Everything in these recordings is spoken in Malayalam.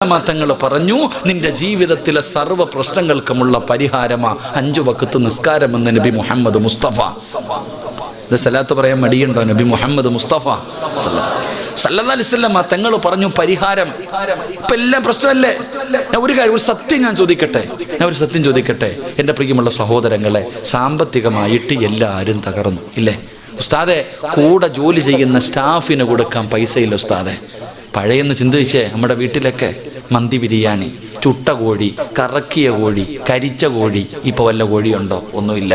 തങ്ങൾ പറഞ്ഞു, നിന്റെ ജീവിതത്തിലെ സർവ്വ പ്രശ്നങ്ങൾക്കുമുള്ള പരിഹാരമാ 5 വഖത്ത് നിസ്കാരമെന്ന് നബി മുഹമ്മദ് മുസ്തഫ. ഇത് സലാത്ത് പറയാൻ മടിയുണ്ടോ? നബി മുഹമ്മദ് മുസ്തഫ സല്ലല്ലാഹു അലൈഹി വസല്ലം തങ്ങൾ പറഞ്ഞു പരിഹാരം. ഇപ്പം എല്ലാം പ്രശ്നമല്ലേ? ഒരു സത്യം ഞാൻ ചോദിക്കട്ടെ, എൻ്റെ പ്രിയമുള്ള സഹോദരങ്ങളെ, സാമ്പത്തികമായിട്ട് എല്ലാവരും തകർന്നു ഇല്ലേ ഉസ്താദെ? കൂടെ ജോലി ചെയ്യുന്ന സ്റ്റാഫിന് കൊടുക്കാൻ പൈസയില്ല ഉസ്താദെ. പഴയെന്ന് ചിന്തിച്ചേ, നമ്മുടെ വീട്ടിലൊക്കെ മന്തി ബിരിയാണി, ചുട്ട കോഴി, കറക്കിയ കോഴി, കരിച്ച കോഴി. ഇപ്പോൾ വല്ല കോഴിയുണ്ടോ? ഒന്നുമില്ല.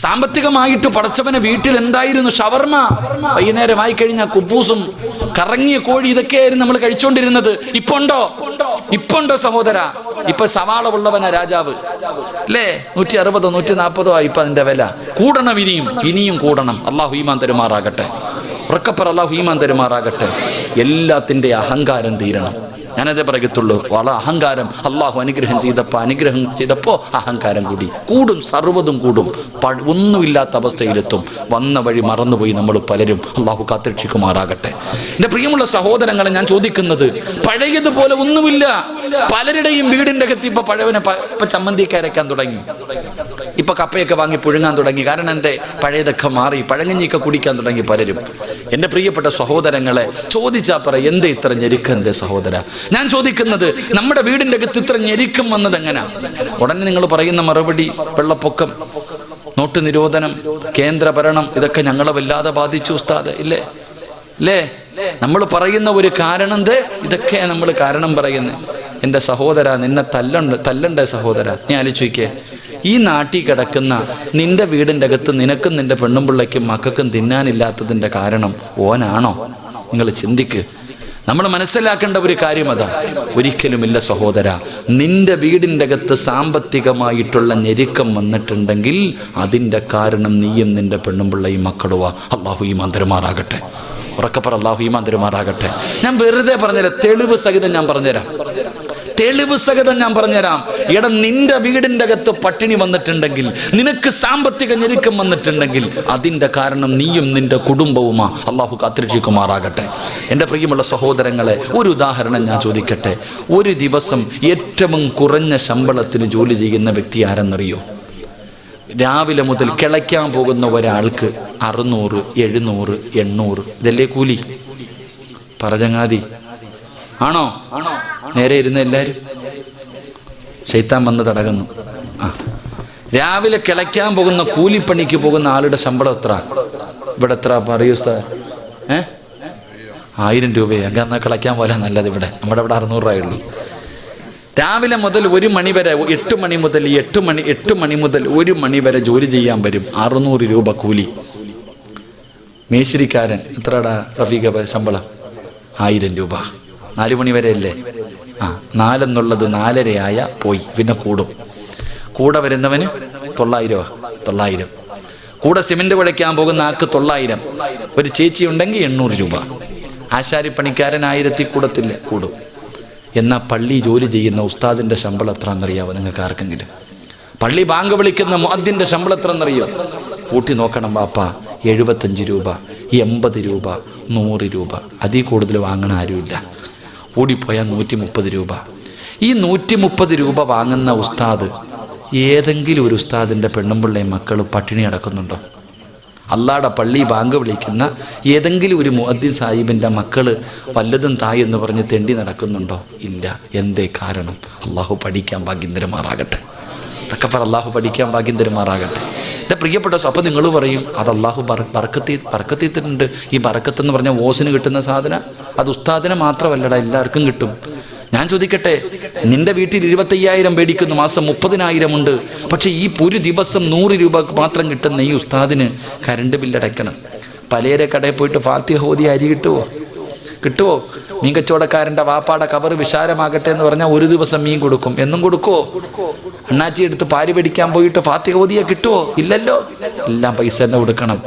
സാമ്പത്തികമായിട്ട് പടച്ചവനെ വീട്ടിൽ എന്തായിരുന്നു? ഷവർമ. വൈകുന്നേരമായി കഴിഞ്ഞാൽ കുബൂസും കറങ്ങിയ കോഴി, ഇതൊക്കെയായിരുന്നു നമ്മൾ കഴിച്ചുകൊണ്ടിരുന്നത്. ഇപ്പുണ്ടോ സഹോദര? ഇപ്പൊ സവാള ഉള്ളവനാ രാജാവ് അല്ലേ? 160 140 ആയി ഇപ്പൊ അതിന്റെ വില. കൂടണം, ഇനിയും കൂടണം. അള്ളാഹു ഈമാൻ തരുമാറാകട്ടെ. ഉറക്കപ്പറ, അള്ളാഹു ഈമാൻ തരുമാറാകട്ടെ. എല്ലാത്തിൻ്റെ അഹങ്കാരം തീരണം. ഞാനതേ പറയത്തുള്ളൂ. വളരെ അഹങ്കാരം അള്ളാഹു അനുഗ്രഹം ചെയ്തപ്പോൾ അഹങ്കാരം കൂടും, സർവ്വതും കൂടും. ഒന്നുമില്ലാത്ത അവസ്ഥയിലെത്തും. വന്ന വഴി മറന്നുപോയി നമ്മൾ പലരും. അള്ളാഹു കാത്തുരക്ഷിക്കുമാറാകട്ടെ. എൻ്റെ പ്രിയമുള്ള സഹോദരങ്ങളെ, ഞാൻ ചോദിക്കുന്നത്, പഴയതുപോലെ ഒന്നുമില്ല. പലരുടെയും വീടിൻ്റെ അകത്ത് ഇപ്പൊ ഇപ്പൊ ചമ്മന്തിയൊക്കെ അരയ്ക്കാൻ തുടങ്ങി, ഇപ്പൊ കപ്പയൊക്കെ വാങ്ങി പുഴുങ്ങാൻ തുടങ്ങി. കാരണം എന്തേ? പഴയതൊക്കെ മാറി, പഴങ്ങഞ്ഞിയൊക്കെ കുടിക്കാൻ തുടങ്ങി പലരും. എൻ്റെ പ്രിയപ്പെട്ട സഹോദരങ്ങളെ, ചോദിച്ചാൽ പറ, എന്തേ ഇത്ര ഞെരുക്കം? എന്തേ സഹോദര? ഞാൻ ചോദിക്കുന്നത്, നമ്മുടെ വീടിൻ്റെ അകത്ത് ഇത്ര ഞെരുക്കം വന്നത് എങ്ങനെയാ? ഉടനെ നിങ്ങൾ പറയുന്ന മറുപടി, വെള്ളപ്പൊക്കം, നോട്ട് നിരോധനം, കേന്ദ്ര ഭരണം, ഇതൊക്കെ ഞങ്ങളെ വല്ലാതെ ബാധിച്ചു ഉസ്താദ്. ഇല്ലേ? നമ്മൾ പറയുന്ന ഒരു കാരണം എന്തേ? ഇതൊക്കെ നമ്മൾ കാരണം പറയുന്നത്. എൻ്റെ സഹോദര, നിന്നെ തല്ലണ്ടേ സഹോദര? നീ ആലോചിക്കേ, ഈ നാട്ടിൽ കിടക്കുന്ന നിന്റെ വീടിൻ്റെ അകത്ത് നിനക്കും നിന്റെ പെണ്ണുമ്പിള്ളയ്ക്കും മക്കൾക്കും തിന്നാനില്ലാത്തതിൻ്റെ കാരണം ഓനാണോ? നിങ്ങൾ ചിന്തിക്ക്. നമ്മൾ മനസ്സിലാക്കേണ്ട ഒരു കാര്യം അതാ. ഒരിക്കലുമില്ല സഹോദര. നിന്റെ വീടിൻ്റെ അകത്ത് സാമ്പത്തികമായിട്ടുള്ള ഞെരുക്കം വന്നിട്ടുണ്ടെങ്കിൽ അതിൻ്റെ കാരണം നീയും നിന്റെ പെണ്ണുമ്പിള്ളയും മക്കളുവാ. അള്ളാഹു ഈമാൻ തരുമാറാകട്ടെ. ഉറക്കപ്പറ, അള്ളാഹു ഈമാൻ തരുമാറാകട്ടെ. ഞാൻ വെറുതെ പറഞ്ഞുതരാം, തെളിവ് സഹിതം ഞാൻ പറഞ്ഞുതരാം. എടാ, നിന്റെ വീടിൻ്റെ അകത്ത് പട്ടിണി വന്നിട്ടുണ്ടെങ്കിൽ, നിനക്ക് സാമ്പത്തിക ഞെരുക്കം വന്നിട്ടുണ്ടെങ്കിൽ അതിൻ്റെ കാരണം നീയും നിന്റെ കുടുംബവുമാ. അള്ളാഹു കാത്തുരക്ഷിക്കുമാറാകട്ടെ. എൻ്റെ പ്രിയമുള്ള സഹോദരങ്ങളെ, ഒരു ഉദാഹരണം ഞാൻ ചോദിക്കട്ടെ. ഒരു ദിവസം ഏറ്റവും കുറഞ്ഞ ശമ്പളത്തിന് ജോലി ചെയ്യുന്ന വ്യക്തി ആരെന്നറിയോ? രാവിലെ മുതൽ കിളയ്ക്കാൻ പോകുന്ന ഒരാൾക്ക് 600, 700, 800 ഇതല്ലേ കൂലി? പറചങ്ങാതി ആണോ? നേരെ ഇരുന്ന് എല്ലാവരും ശൈത്താൻ വന്ന് തടകുന്നു. രാവിലെ കിളയ്ക്കാൻ പോകുന്ന കൂലിപ്പണിക്ക് പോകുന്ന ആളുടെ ശമ്പളം എത്ര? ഇവിടെ എത്ര പറയൂ ഉസ്താദ്? 1000 രൂപയാണ്. എന്നാൽ കിളയ്ക്കാൻ പോലെ നല്ലത്. നമ്മുടെ ഇവിടെ 600 രൂപയുള്ളൂ. രാവിലെ മുതൽ 1 മണി വരെ, 8 മണി മുതൽ 1 മണി വരെ ജോലി ചെയ്യാൻ വരും. 600 രൂപ കൂലി. മേശിരിക്കാരൻ എത്രടാ റഫീഖ ശമ്പളം? 1000 രൂപ. 4 മണി വരെ അല്ലേ? 4 എന്നുള്ളത് 4:30 ആയ പോയി, പിന്നെ കൂടും. കൂടെ വരുന്നവന് 900. കൂടെ സിമെന്റ് കുഴയ്ക്കാൻ പോകുന്ന ആൾക്ക് 900. ഒരു ചേച്ചി ഉണ്ടെങ്കിൽ 800 രൂപ. ആശാരിപ്പണിക്കാരൻ 1000 കൂടത്തില്ല, കൂടും. എന്നാൽ പള്ളി ജോലി ചെയ്യുന്ന ഉസ്താദിൻ്റെ ശമ്പളം എത്ര എന്നറിയാവോ നിങ്ങൾക്ക് ആർക്കെങ്കിലും? പള്ളി ബാങ്ക് വിളിക്കുന്ന മുഅദ്ദിൻ്റെ ശമ്പളം എത്ര എന്നറിയോ? കൂട്ടി നോക്കണം വാപ്പ. 75 രൂപ, 80 രൂപ, 100 രൂപ. അതിൽ കൂടുതൽ വാങ്ങണ ആരുമില്ല. കൂടിപ്പോയാൽ 130 രൂപ. ഈ 130 രൂപ വാങ്ങുന്ന ഉസ്താദ്, ഏതെങ്കിലും ഒരു ഉസ്താദിൻ്റെ പെണ്ണുമ്പിള്ളയും മക്കൾ പട്ടിണി അടക്കുന്നുണ്ടോ? അള്ളാടെ പള്ളി ബാങ്ക് വിളിക്കുന്ന ഏതെങ്കിലും ഒരു മുഅദ്ദിൻ സാഹിബിൻ്റെ മക്കൾ വല്ലതും തായ് എന്ന് പറഞ്ഞ് തെണ്ടി നടക്കുന്നുണ്ടോ? ഇല്ല. എന്തേ കാരണം? അള്ളാഹു പഠിക്കാൻ ഭാഗ്യം തരുമാറാകട്ടെ. അള്ളാഹു പഠിക്കാൻ ഭാഗ്യം തരുമാറാകട്ടെ. എൻ്റെ പ്രിയപ്പെട്ട, അപ്പം നിങ്ങൾ പറയും, അത് അള്ളാഹു ബർക്കത്തിട്ടുണ്ട്. ഈ ബർക്കത്ത് എന്ന് പറഞ്ഞാൽ ഓസിന് കിട്ടുന്ന സാധനം, അത് ഉസ്താദിനെ മാത്രമല്ലടാ, എല്ലാവർക്കും കിട്ടും. ഞാൻ ചോദിക്കട്ടെ, നിന്റെ വീട്ടിൽ 25,000 മേടിക്കുന്നു, മാസം 30,000 ഉണ്ട്. പക്ഷെ ഈ ഒരു ദിവസം 100 രൂപ മാത്രം കിട്ടുന്ന ഈ ഉസ്താദിന് കറണ്ട് ബില്ലടയ്ക്കണം. പലരെ കടയിൽ പോയിട്ട് ഫാത്തിഹ ഓതി അരി കിട്ടുമോ? മീൻ കച്ചവടക്കാരൻ്റെ വാപ്പാടെ കവർ വിശാലമാകട്ടെ എന്ന് പറഞ്ഞാൽ ഒരു ദിവസം മീൻ കൊടുക്കും. എന്നും കൊടുക്കുമോ? അണ്ണാച്ചി എടുത്ത് പാരി പിടിക്കാൻ പോയിട്ട് ഫാത്തിഹ ഓതിയാ കിട്ടുമോ? ഇല്ലല്ലോ. എല്ലാം പൈസ തന്നെ കൊടുക്കണം.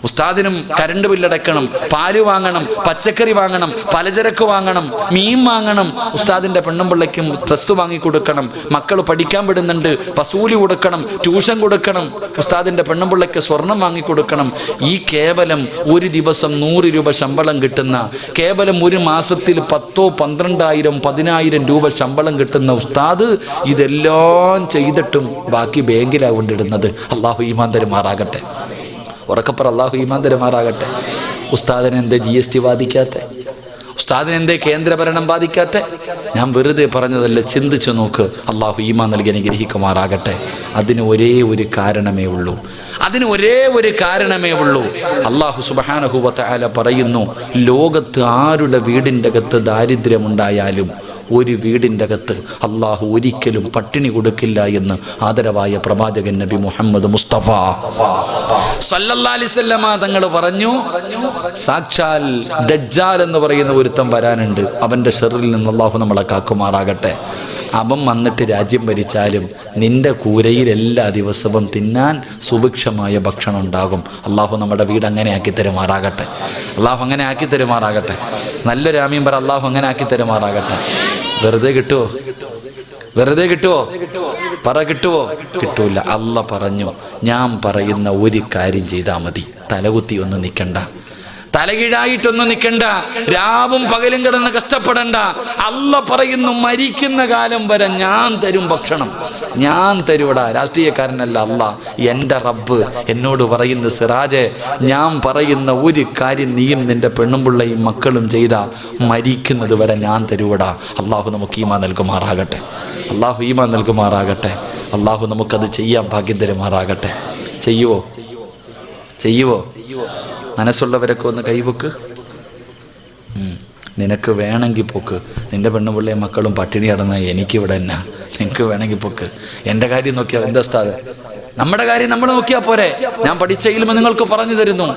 ഉസ്താദിനും കരണ്ട് ബില്ലടക്കണം, പാല് വാങ്ങണം, പച്ചക്കറി വാങ്ങണം, പലചരക്ക് വാങ്ങണം, മീൻ വാങ്ങണം, ഉസ്താദിന്റെ പെണ്ണും പിള്ളയ്ക്കും ഡ്രസ്സ് വാങ്ങിക്കൊടുക്കണം, മക്കൾ പഠിക്കാൻ വിടുന്നുണ്ട്, വസൂലി കൊടുക്കണം, ട്യൂഷൻ കൊടുക്കണം, ഉസ്താദിന്റെ പെണ്ണും പിള്ളയ്ക്ക് സ്വർണം വാങ്ങിക്കൊടുക്കണം. ഈ കേവലം ഒരു ദിവസം 100 രൂപ ശമ്പളം കിട്ടുന്ന, കേവലം ഒരു മാസത്തിൽ 10,000, 12,000, 10,000 രൂപ ശമ്പളം കിട്ടുന്ന ഉസ്താദ് ഇതെല്ലാം ചെയ്തിട്ടും ബാക്കി ബാങ്കിലാകൊണ്ടിടുന്നത്. അള്ളാഹു ഈമാൻ തരുമാറാകട്ടെ. ഉറക്കപ്പുറം അള്ളാഹു ഈമാൻ തരുമാറാകട്ടെ. ഉസ്താദിനെ എന്തേ GST ബാധിക്കാത്ത? ഉസ്താദിനെ എന്തേ കേന്ദ്രഭരണം ബാധിക്കാത്ത? ഞാൻ വെറുതെ പറഞ്ഞതല്ല, ചിന്തിച്ചു നോക്ക്. അള്ളാഹു ഈമാൻ നൽകി അനുഗ്രഹിക്കുമാറാകട്ടെ. അതിന് ഒരേ ഒരു കാരണമേ ഉള്ളൂ. അള്ളാഹു സുബ്ഹാനഹു വ തആല പറയുന്നു, ലോകത്ത് ആരുടെ വീടിൻ്റെ അകത്ത് ദാരിദ്ര്യമുണ്ടായാലും ഒരു വീടിൻ്റെ അകത്ത് അള്ളാഹു ഒരിക്കലും പട്ടിണി കൊടുക്കില്ല എന്ന് ആദരവായ പ്രവാചകൻ നബി മുഹമ്മദ് മുസ്തഫ സല്ലല്ലാഹു അലൈഹി വസല്ലമ തങ്ങൾ പറഞ്ഞു, സാക്ഷാൽ ദജ്ജാൽ എന്ന് പറയുന്ന ഒരുത്തൻ വരാനുണ്ട്. അവൻ്റെ ഷർറിൽ നിന്ന് അള്ളാഹു നമ്മളെ കാക്കുമാറാകട്ടെ. അവൻ വന്നിട്ട് രാജ്യം ഭരിച്ചാലും നിന്റെ കൂരയിൽ എല്ലാ ദിവസവും തിന്നാൻ സുഭിക്ഷമായ ഭക്ഷണം ഉണ്ടാകും. അള്ളാഹു നമ്മുടെ വീട് അങ്ങനെ ആക്കി തരുമാറാകട്ടെ. അള്ളാഹു അങ്ങനെ ആക്കി തരുമാറാകട്ടെ. നല്ലൊരു ആമീൻ പറ. അള്ളാഹു അങ്ങനെ ആക്കി തരുമാറാകട്ടെ. വെറുതെ കിട്ടുമോ? പറ, കിട്ടുമോ? കിട്ടൂല. അള്ളാഹ് പറഞ്ഞു, ഞാൻ പറയുന്ന ഒരു കാര്യം ചെയ്താൽ മതി. തലകുത്തി ഒന്നും നിൽക്കണ്ട, തലകീഴായിട്ടൊന്നും നിൽക്കണ്ട, രാവും പകലും കിടന്ന് കഷ്ടപ്പെടണ്ട. അള്ളാഹ് പറയുന്നു, മരിക്കുന്ന കാലം വരെ ഞാൻ തരും ഭക്ഷണം, ഞാൻ തരുവടാ. രാഷ്ട്രീയക്കാരനല്ല അള്ളാഹ്, എൻ്റെ റബ്ബ് എന്നോട് പറയുന്നു, സിറാജെ, ഞാൻ പറയുന്ന ഒരു കാര്യം നീയും നിൻ്റെ പെണ്ണുമ്പിള്ളയും മക്കളും ചെയ്താ മരിക്കുന്നത് വരെ ഞാൻ തരുവടാ. അള്ളാഹു നമുക്ക് ഈമാൻ നൽകുമാറാകട്ടെ. അള്ളാഹു നമുക്കത് ചെയ്യാൻ ഭാഗ്യം തരുമാറാകട്ടെ. ചെയ്യുവോ? മനസ്സുള്ളവരൊക്കെ ഒന്ന് കൈവക്ക്. നിനക്ക് വേണമെങ്കിൽ പൊക്ക്. നിൻ്റെ പെണ്ണുപിള്ളയും മക്കളും പട്ടിണി കിടന്ന എനിക്കിവിടെ എന്നാ? നിനക്ക് വേണമെങ്കിൽ പൊക്ക്. എൻ്റെ കാര്യം നോക്കിയാൽ എന്താ ഉസ്താദേ? നമ്മുടെ കാര്യം നമ്മൾ നോക്കിയാൽ പോരെ? ഞാൻ പഠിച്ച ഇൽമ നിങ്ങൾക്ക് പറഞ്ഞു തരുന്നു.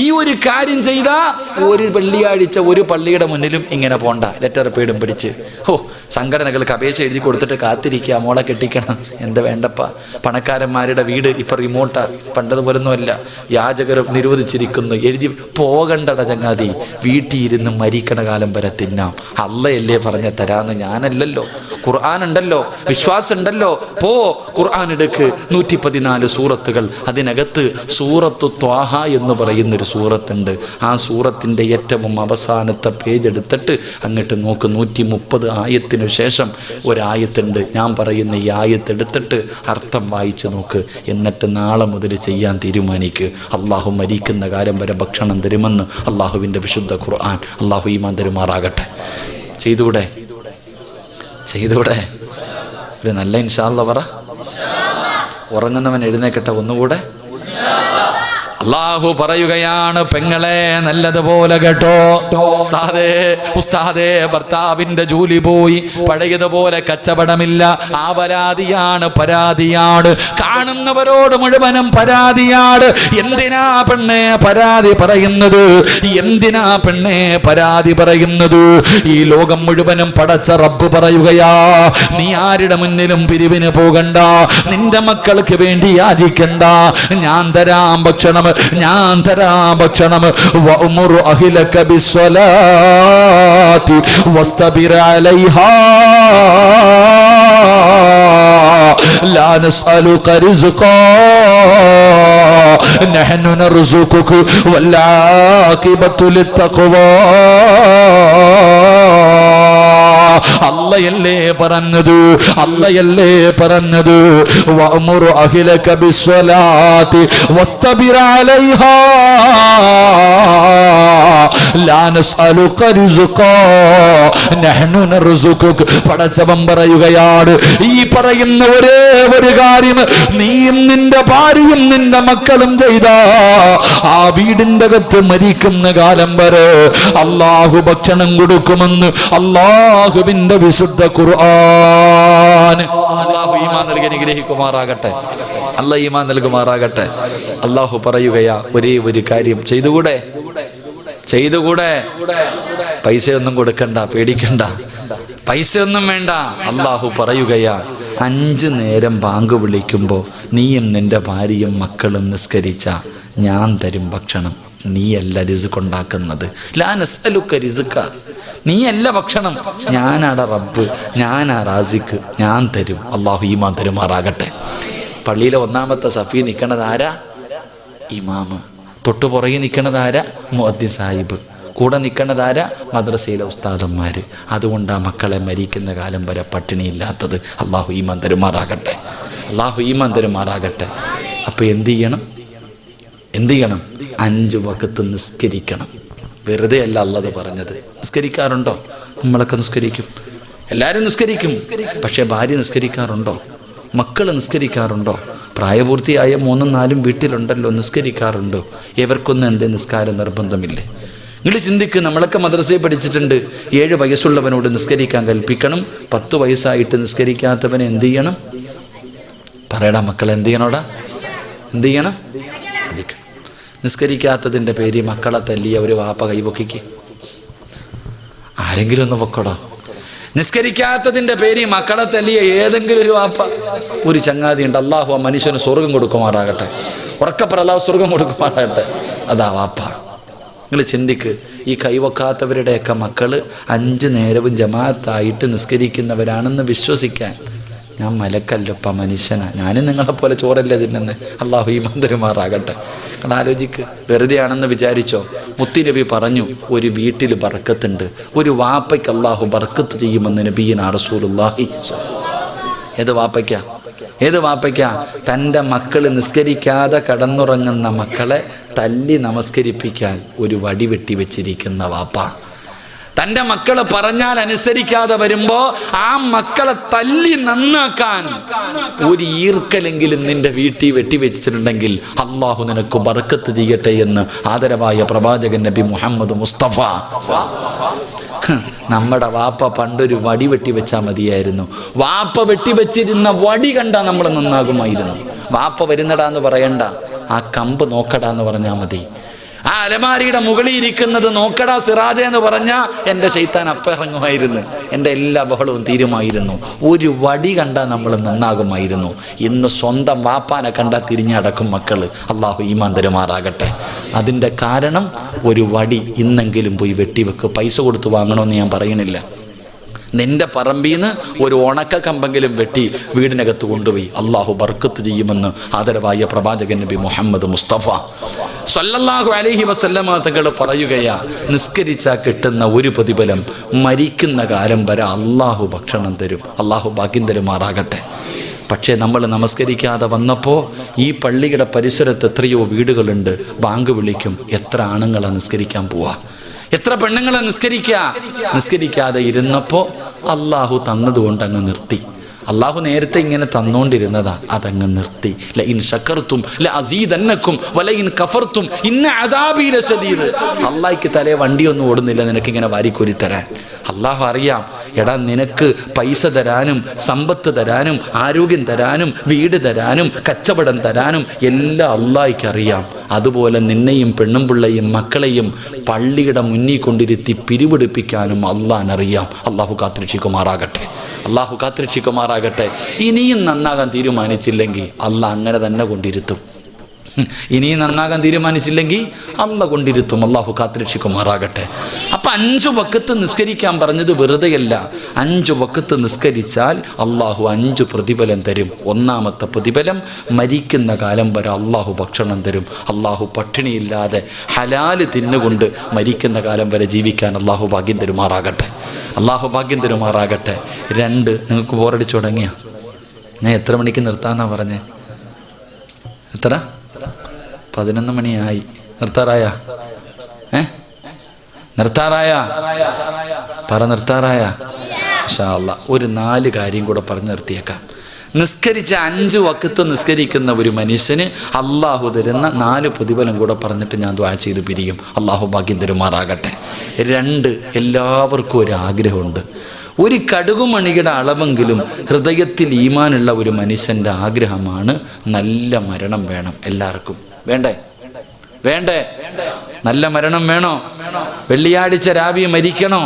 ഈ ഒരു കാര്യം ചെയ്താൽ ഒരു വെള്ളിയാഴ്ച ഒരു പള്ളിയുടെ മുന്നിലും ഇങ്ങനെ പോണ്ട, ലെറ്റർ പേടും പിടിച്ച് സംഘടനകൾക്ക് അപേക്ഷ എഴുതി കൊടുത്തിട്ട് കാത്തിരിക്കുക, മോളെ കെട്ടിക്കണം. എന്താ വേണ്ടപ്പ? പണക്കാരന്മാരുടെ വീട് ഇപ്പം റിമോട്ടാ, പണ്ടതുപോലൊന്നുമല്ല. യാചകർ നിരോധിച്ചിരിക്കുന്നു. എഴുതി പോകണ്ടട ചങ്ങാതി, വീട്ടിൽ ഇരുന്ന് മരിക്കണ കാലം വരെ തിന്നാം. അള്ളയല്ലേ പറഞ്ഞ തരാന്ന്, ഞാനല്ലല്ലോ. ഖുർആൻ ഉണ്ടല്ലോ, വിശ്വാസം ഉണ്ടല്ലോ. ഖുർആൻ എടുക്ക്. 114 സൂറത്തുകൾ. അതിനകത്ത് സൂറത്തു ത്വാഹ എന്ന് പറയുന്നൊരു സൂറത്തുണ്ട്. ആ സൂറത്തിൻ്റെ ഏറ്റവും അവസാനത്തെ പേജ് എടുത്തിട്ട് അങ്ങോട്ട് നോക്ക്. 130 ആയത്തിന് ശേഷം ഒരായത്തുണ്ട്. ഞാൻ പറയുന്ന ഈ ആയത്തെടുത്തിട്ട് അർത്ഥം വായിച്ചു നോക്ക്. എന്നിട്ട് നാളെ മുതൽ ചെയ്യാൻ തീരുമാനിക്ക്. അള്ളാഹു മരിക്കുന്ന കാലം വരെ ഭക്ഷണം തരുമെന്ന് അള്ളാഹുവിൻ്റെ വിശുദ്ധ ഖുർആൻ. അള്ളാഹു ഈമാൻ തരുമാറാകട്ടെ. ചെയ്തൂടെ? ഒരു നല്ല ഇൻഷാ അല്ലാഹ് പറ. ഉറങ്ങുന്നവൻ എഴുന്നേക്കട്ടെ ഒന്നുകൂടെ. അള്ളാഹു പറയുകയാണ്, പെങ്ങളെ നല്ലതുപോലെ കേട്ടോ. ഉസ്താദേ ഭർത്താവിന്റെ ജോലി പോയി, പഴയതുപോലെ കച്ചവടമില്ല. ആ പരാതിയാണ്. കാണുന്നവരോട് മുഴുവനും പരാതിയാണ്. എന്തിനാ പെണ്ണെ പരാതി പറയുന്നത്? ഈ ലോകം മുഴുവനും പടച്ച റബ്ബ് പറയുകയാ, നീ ആരുടെ മുന്നിലും പിരിവിന് പോകണ്ട, നിന്റെ മക്കൾക്ക് വേണ്ടി യാചിക്കണ്ട, ഞാൻ തരാം ഭക്ഷണം. വഅ്മുറു അഹ്ലക ബിസ്സലാത്തി വസ്തബിർ അലൈഹാ ലാ നസ്അലുക റിസ്ഖാ നഹ്നു നർസുകുക വൽ ആഖിബത്തു ലിത്തഖ്വാ. അല്ലയല്ലേ പറഞ്ഞത് വഅ്മുറു അഹ്ലക ബിസ്സലാത്തി വസ്തബിർ അലൈഹാ ലാ നസ്അലുക റിസ്ഖാ നഹ്നു നർസുകുക. പടച്ചവൻ പറയുകയാണ്, ഈ പറയുന്ന ഒരേ ഒരു കാര്യം നീയും നിന്റെ ഭാര്യയും നിന്റെ മക്കളും ചെയ്താ ആ വീടിന്റെ അകത്ത് മരിക്കുന്ന കാലം വരെ അള്ളാഹു ഭക്ഷണം കൊടുക്കുമെന്ന് അള്ളാഹുവിന്റെ വിശുദ്ധ ഖുർആൻ. അള്ളാഹു ഈമാൻ നൽകി അനുഗ്രഹിക്കുമാറാകട്ടെ. അള്ളാഹു പറയുകയാ, ഒരേ ഒരു കാര്യം ചെയ്തുകൂടെ? പൈസയൊന്നും കൊടുക്കണ്ട, പേടിക്കണ്ട, പൈസയൊന്നും വേണ്ട. അള്ളാഹു പറയുകയാ, 5 നേരം ബാങ്ക് വിളിക്കുമ്പോൾ നീയും നിന്റെ ഭാര്യയും മക്കളും നിസ്കരിച്ച ഞാൻ തരും ഭക്ഷണം, നീയല്ല റിസ്ക് ഉണ്ടാക്കുന്നത്. ലാ നസ്അലുക റിസ്ക, നീയല്ല ഭക്ഷണം, ഞാനാടാ റബ്ബ്, ഞാനാ റാസിഖ്, ഞാൻ തരും. അള്ളാഹു ഈമാൻ തരുമാറാകട്ടെ. പള്ളിയിലെ ഒന്നാമത്തെ സഫി നിൽക്കണത് ആരാ? ഇമാമ്. തൊട്ടു പുറകെ നിൽക്കണത് ആരാ? മുഅദ്ദിൻ സാഹിബ്. കൂടെ നിൽക്കണതാരാ? മദ്രസയിലെ ഉസ്താദന്മാർ. അതുകൊണ്ടാണ് മക്കളെ മരിക്കുന്ന കാലം വരെ പട്ടിണിയില്ലാത്തത്. അള്ളാഹു ഈമാൻ തരുമാറാകട്ടെ, അള്ളാഹു ഈമാൻ തരുമാറാകട്ടെ. അപ്പോൾ എന്ത് ചെയ്യണം? 5 വഖത്ത് നിസ്കരിക്കണം. വെറുതെ അല്ല അല്ലാഹു പറഞ്ഞത്. നിസ്കരിക്കാറുണ്ടോ? നമ്മളൊക്കെ നിസ്കരിക്കും, എല്ലാവരും നിസ്കരിക്കും. പക്ഷേ ഭാര്യ നിസ്കരിക്കാറുണ്ടോ? മക്കൾ നിസ്കരിക്കാറുണ്ടോ? പ്രായപൂർത്തിയായ 3ഉം 4ഉം വീട്ടിലുണ്ടല്ലോ, നിസ്കരിക്കാറുണ്ടോ? ഇവർക്കൊന്നും എൻ്റെ നിസ്കാരം നിർബന്ധമില്ലേ? നിങ്ങൾ ചിന്തിക്ക്. നമ്മളൊക്കെ മദ്രസയിൽ പഠിച്ചിട്ടുണ്ട്, 7 വയസ്സുള്ളവനോട് നിസ്കരിക്കാൻ കൽപ്പിക്കണം. 10 വയസ്സായിട്ട് നിസ്കരിക്കാത്തവനെ എന്ത് ചെയ്യണം? പറയടാ മക്കളെ, എന്ത് ചെയ്യണോടാ? എന്ത് ചെയ്യണം? നിസ്കരിക്കാത്തതിൻ്റെ പേര് മക്കളെ തല്ലിയ ഒരു വാപ്പ കൈപൊക്കിക്ക്. ആരെങ്കിലും ഒന്ന് പൊക്കോടാ. നിസ്കരിക്കാത്തതിൻ്റെ പേര് മക്കളെ തല്ലിയ ഏതെങ്കിലും ഒരു വാപ്പ, ഒരു ചങ്ങാതി ഉണ്ട്. അള്ളാഹു ആ മനുഷ്യന് സ്വർഗം കൊടുക്കുമാറാകട്ടെ. ഉറക്കപ്പറ, അള്ളാഹു സ്വർഗം കൊടുക്കുമാറാകട്ടെ. അതാ വാപ്പ. നിങ്ങൾ ചിന്തിക്ക്. ഈ കൈവക്കാത്തവരുടെയൊക്കെ മക്കൾ 5 നേരവും ജമാഅത്തായിട്ട് നിസ്കരിക്കുന്നവരാണെന്ന് വിശ്വസിക്കാൻ ഞാൻ മലക്കല്ലപ്പ, മനുഷ്യനാണ്. ഞാനും നിങ്ങളെപ്പോലെ ചോറല്ലേ തിന്നുന്നത്. അള്ളാഹു ഈമാൻ തരുമാറാകട്ടെ. കാരണം ആലോചിക്ക്, വെറുതെ ആണെന്ന് വിചാരിച്ചോ? മുത്തുനബി പറഞ്ഞു, ഒരു വീട്ടിൽ ബർക്കത്തുണ്ട്, ഒരു വാപ്പയ്ക്ക് അള്ളാഹു ബർക്കത്ത് ചെയ്യുമെന്ന് നബിയിനാ റസൂലുള്ളാഹി. ഏത് വാപ്പയ്ക്കാ? തൻ്റെ മക്കൾ നിസ്കരിക്കാതെ കടന്നുറങ്ങുന്ന മക്കളെ തല്ലി നമസ്കരിപ്പിക്കാൻ ഒരു വടി വെട്ടി വെച്ചിരിക്കുന്ന വാപ്പ. തൻ്റെ മക്കൾ പറഞ്ഞാൽ അനുസരിക്കാതെ വരുമ്പോ ആ മക്കളെ തല്ലി നന്നാക്കാൻ ഒരു ഈർക്കലെങ്കിലും നിന്റെ വീട്ടിൽ വെട്ടിവെച്ചിട്ടുണ്ടെങ്കിൽ അള്ളാഹു നിനക്ക് ബർക്കത്ത് ചെയ്യട്ടെ എന്ന് ആദരവായ പ്രവാചകൻ നബി മുഹമ്മദ് മുസ്തഫ. നമ്മുടെ വാപ്പ പണ്ടൊരു വടി വെട്ടിവെച്ചാൽ മതിയായിരുന്നു. വാപ്പ വെട്ടിവെച്ചിരുന്ന വടി കണ്ടാ നമ്മൾ നന്നാകുമായിരുന്നു. വാപ്പ വരുന്നടാന്ന് പറയണ്ട, ആ കമ്പ് നോക്കടാന്ന് പറഞ്ഞാൽ മതി. ആ അലമാരിയുടെ മുകളിൽ ഇരിക്കുന്നത് നോക്കടാ സിറാജ എന്ന് പറഞ്ഞാൽ എൻ്റെ ശൈത്താൻ അപ്പം ഇറങ്ങുമായിരുന്നു. എൻ്റെ എല്ലാ ബഹളവും തീരുമായിരുന്നു. ഒരു വടി കണ്ടാൽ നമ്മൾ നന്നാകുമായിരുന്നു. ഇന്ന് സ്വന്തം വാപ്പാനെ കണ്ടാൽ തിരിഞ്ഞടക്കും മക്കൾ. അള്ളാഹു ഈമാൻ തരുമാറാകട്ടെ. അതിൻ്റെ കാരണം ഒരു വടി ഇന്നെങ്കിലും പോയി വെട്ടിവെക്ക്. പൈസ കൊടുത്ത് വാങ്ങണമെന്ന് ഞാൻ പറയണില്ല. നിന്റെ പറമ്പിൽ നിന്ന് ഒരു ഉണക്ക കമ്പെങ്കിലും വെട്ടി വീടിനകത്ത് കൊണ്ടുപോയി അള്ളാഹു ബർക്കത്ത് ചെയ്യുമെന്ന് ആദരവായ പ്രവാചകൻ നബി മുഹമ്മദ് മുസ്തഫ സ്വല്ലല്ലാഹു അലൈഹി വസല്ലമ തങ്ങൾ പറയുകയാ, നിസ്കരിച്ചാൽ കിട്ടുന്ന ഒരു പ്രതിഫലം മരിക്കുന്ന കാലം വരെ അള്ളാഹു ഭക്ഷണം തരും. അള്ളാഹു ഭാഗ്യം തരുമാറാകട്ടെ. പക്ഷേ നമ്മൾ നമസ്കരിക്കാതെ വന്നപ്പോൾ ഈ പള്ളിയുടെ പരിസരത്ത് എത്രയോ വീടുകളുണ്ട്. ബാങ്ക് വിളിക്കും, എത്ര ആണുങ്ങളാണ് നിസ്കരിക്കാൻ പോവാ, എത്ര പെണ്ണുങ്ങളെ നിസ്കരിക്കാതെ ഇരുന്നപ്പോൾ അള്ളാഹു തന്നതുകൊണ്ട് അങ്ങ് നിർത്തി. അള്ളാഹു നേരത്തെ ഇങ്ങനെ തന്നുകൊണ്ടിരുന്നതാ, അതങ്ങ് നിർത്തി. ലഇൻ ശകർതും ലഅസീദന്നകും വലഇൻ കഫർതും ഇന്ന അദാബി ലശദീദ്. അള്ളാഹിക്ക് തലേ വണ്ടിയൊന്നും ഓടുന്നില്ല നിനക്കിങ്ങനെ വാരിക്കോരി തരാൻ. അള്ളാഹു അറിയാം, എടാ നിനക്ക് പൈസ തരാനും സമ്പത്ത് തരാനും ആരോഗ്യം തരാനും വീട് തരാനും കച്ചവടം തരാനും എല്ലാം അള്ളാഹിക്ക് അറിയാം. അതുപോലെ നിന്നെയും പെണ്ണും പിള്ളയും മക്കളെയും പള്ളിയുടെ മുന്നിൽ കൊണ്ടിരുത്തി പിരിവെടുപ്പിക്കാനും അള്ളാഹിനറിയാം. അള്ളാഹു കാത്തിരക്ഷിക്കുമാറാകട്ടെ, അള്ളാഹു കാത്തിരക്ഷിക്കുമാറാകട്ടെ. ഇനിയും നന്നാകാൻ തീരുമാനിച്ചില്ലെങ്കിൽ അള്ളാഹ് അങ്ങനെ തന്നെ കൊണ്ടിരുത്തും. ഇനിയും നന്നാകാൻ തീരുമാനിച്ചില്ലെങ്കിൽ അള്ളാഹ് കൊണ്ടിരുത്തും. അള്ളാഹു കാത്തിരക്ഷിക്കുമാറാകട്ടെ. അപ്പം 5 വഖത്ത് നിസ്കരിക്കാൻ പറഞ്ഞത് വെറുതെയല്ല. 5 വഖത്ത് നിസ്കരിച്ചാൽ അള്ളാഹു 5 പ്രതിഫലം തരും. ഒന്നാമത്തെ പ്രതിഫലം, മരിക്കുന്ന കാലം വരെ അള്ളാഹു ഭക്ഷണം തരും. അള്ളാഹു പട്ടിണിയില്ലാതെ ഹലാല് തിന്നുകൊണ്ട് മരിക്കുന്ന കാലം വരെ ജീവിക്കാൻ അള്ളാഹു ഭാഗ്യം തരുമാറാകട്ടെ, അള്ളാഹു ഭാഗ്യം തരുമാറാകട്ടെ. 2, നിങ്ങൾക്ക് ബോറടിച്ചു തുടങ്ങിയ ഞാൻ എത്ര മണിക്ക് നിർത്താന്നാ പറഞ്ഞേ? എത്ര? 11 മണിയായി. നിർത്താറായ? നിർത്താറായ? പറ, നിർത്താറായ? ഇൻഷാ അല്ലാഹ് ഒരു 4 കാര്യം കൂടെ പറഞ്ഞു നിർത്തിയേക്കാം. നിസ്കരിച്ച 5 വഖത്ത് നിസ്കരിക്കുന്ന ഒരു മനുഷ്യന് അള്ളാഹു തരുന്ന 4 പ്രതിഫലം കൂടെ പറഞ്ഞിട്ട് ഞാൻ ദുആ ചെയ്ത് പിരിയും. അള്ളാഹു ഭാഗ്യം തരുമാറാകട്ടെ. 2, എല്ലാവർക്കും ഒരു ആഗ്രഹമുണ്ട്. ഒരു കടുകുമണിയുടെ അളവെങ്കിലും ഹൃദയത്തിൽ ഈമാനുള്ള ഒരു മനുഷ്യൻ്റെ ആഗ്രഹമാണ് നല്ല മരണം വേണം. എല്ലാവർക്കും വേണ്ടേ? നല്ല മരണം വേണോ? വെള്ളിയാഴ്ച രാവിലെ മരിക്കണോ?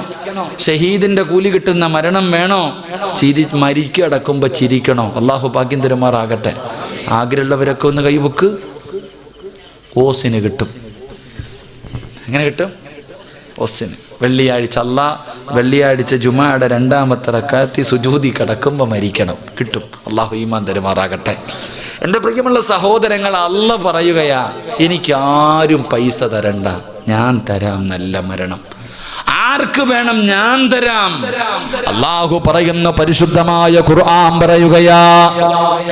ഷഹീദിന്റെ കൂലി കിട്ടുന്ന മരണം വേണോ? മരിക്കടക്കുമ്പോൾ ചിരിക്കണോ? അള്ളാഹു ഭാഗ്യം തരുമാറാകട്ടെ. ആഗ്രഹമുള്ളവരൊക്കെ ഒന്ന് കൈവക്ക്. ഓസിന് കിട്ടും. എങ്ങനെ കിട്ടും? ഓസിന്. വെള്ളിയാഴ്ച ജുമായുടെ 2ാമത്തെ റക്അത്തിൽ സുജൂദി കിടക്കുമ്പോൾ മരിക്കണം, കിട്ടും. അള്ളാഹു ഈമാൻ തരുമാറാകട്ടെ. എൻ്റെ പ്രിയമുള്ള സഹോദരങ്ങൾ, അല്ലാഹ് പറയുകയാ, എനിക്കാരും പൈസ തരണ്ട, ഞാൻ തരാം നല്ല മരണം. ആർക്ക് വേണം? ഞാൻ തരാം. അല്ലാഹു പറയുന്ന പരിശുദ്ധമായ ഖുർആൻ പറയുകയാ,